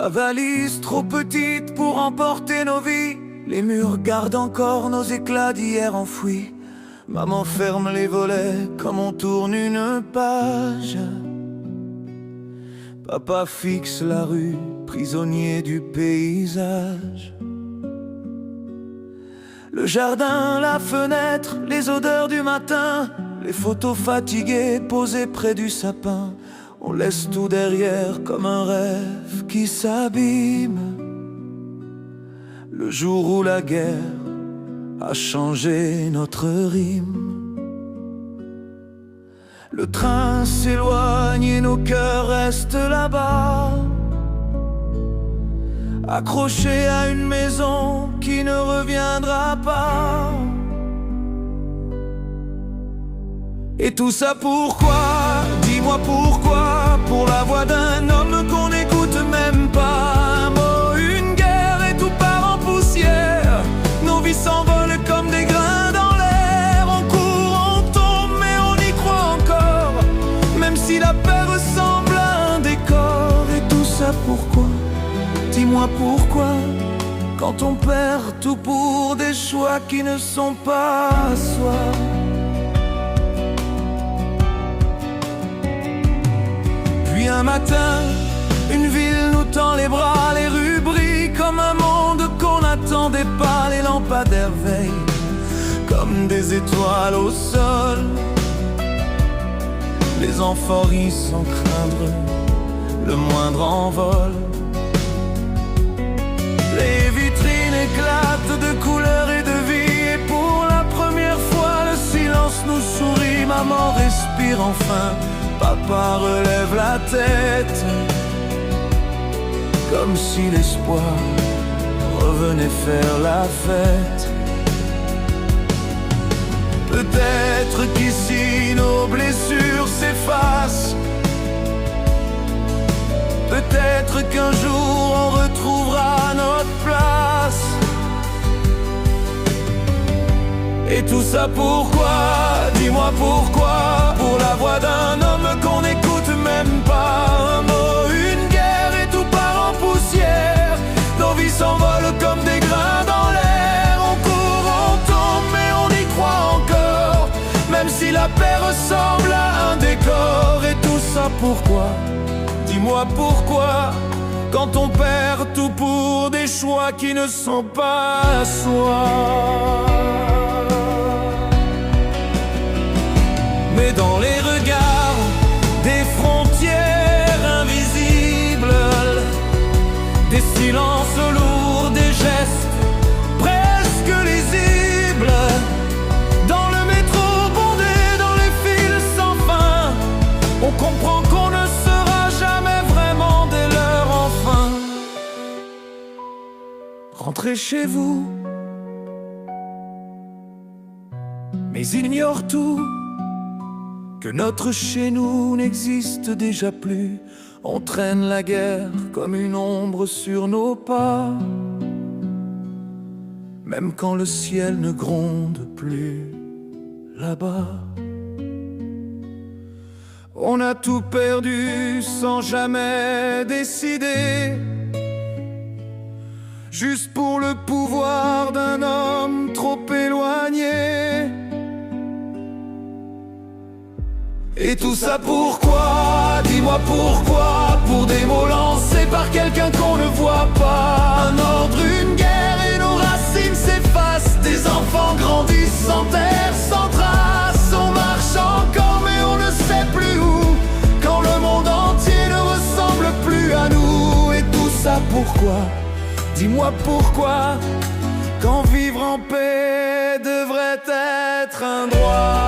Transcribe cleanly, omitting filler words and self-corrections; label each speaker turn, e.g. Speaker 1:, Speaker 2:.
Speaker 1: La valise trop petite pour emporter nos vies. Les murs gardent encore nos éclats d'hier enfouis. Maman ferme les volets comme on tourne une page. Papa fixe la rue, prisonnier du paysage. Le jardin, la fenêtre, les odeurs du matin, les photos fatiguées posées près du sapin. On laisse tout derrière comme un rêve qui s'abîme. Le jour où la guerre a changé notre rime. Le train s'éloigne et nos cœurs restent là-bas, accrochés à une maison qui ne reviendra pas. Et tout ça pourquoi? Dis-moi pourquoi? Pour la voix d'un homme qu'on n'écoute même pas. Un mot, une guerre et tout part en poussière. Nos vies s'envolent comme des grains dans l'air. On court, on tombe, mais on y croit encore, même si la paix ressemble à un décor. Et tout ça pourquoi? Dis-moi pourquoi? Quand on perd tout pour des choix qui ne sont pas à soi. Puis un matin, une ville nous tend les bras. Les rues brillent comme un monde qu'on n'attendait pas. Les lampadaires veillent comme des étoiles au sol. Les enfants rient sans craindre le moindre envol. Les vitrines éclatent de couleurs et de vie. Et pour la première fois, le silence nous sourit. Maman respire enfin, papa relève la tête, comme si l'espoir revenait faire la fête. Peut-être qu'ici nos blessures s'effacent. Peut-être qu'un jour on retrouvera notre place. Et tout ça pourquoi? Dis-moi pourquoi? Pour la voix d'un homme qu'on n'écoute même pas. Un mot, une guerre et tout part en poussière. Nos vies s'envolent comme des grains dans l'air. On court, on tombe, mais on y croit encore, même si la paix ressemble à un décor. Et tout ça pourquoi? Dis-moi pourquoi? Quand on perd tout pour des choix qui ne sont pas à soi. Mais dans les regards, des frontières invisibles, des silences lourds, des gestes presque lisibles. Dans le métro bondé, dans les fils sans fin, on comprend qu'on ne sera jamais vraiment des leurs enfin. Rentrez chez vous, mais ignore tout, que notre chez nous n'existe déjà plus. On traîne la guerre comme une ombre sur nos pas, même quand le ciel ne gronde plus là-bas. On a tout perdu sans jamais décider, juste pour le pouvoir d'un homme trop éloigné. Et tout ça pourquoi? Dis-moi pourquoi? Pour des mots lancés par quelqu'un qu'on ne voit pas. Un ordre, une guerre et nos racines s'effacent. Des enfants grandissent sans terre, sans trace. On marche encore mais on ne sait plus où, quand le monde entier ne ressemble plus à nous. Et tout ça pourquoi? Dis-moi pourquoi? Quand vivre en paix devrait être un droit.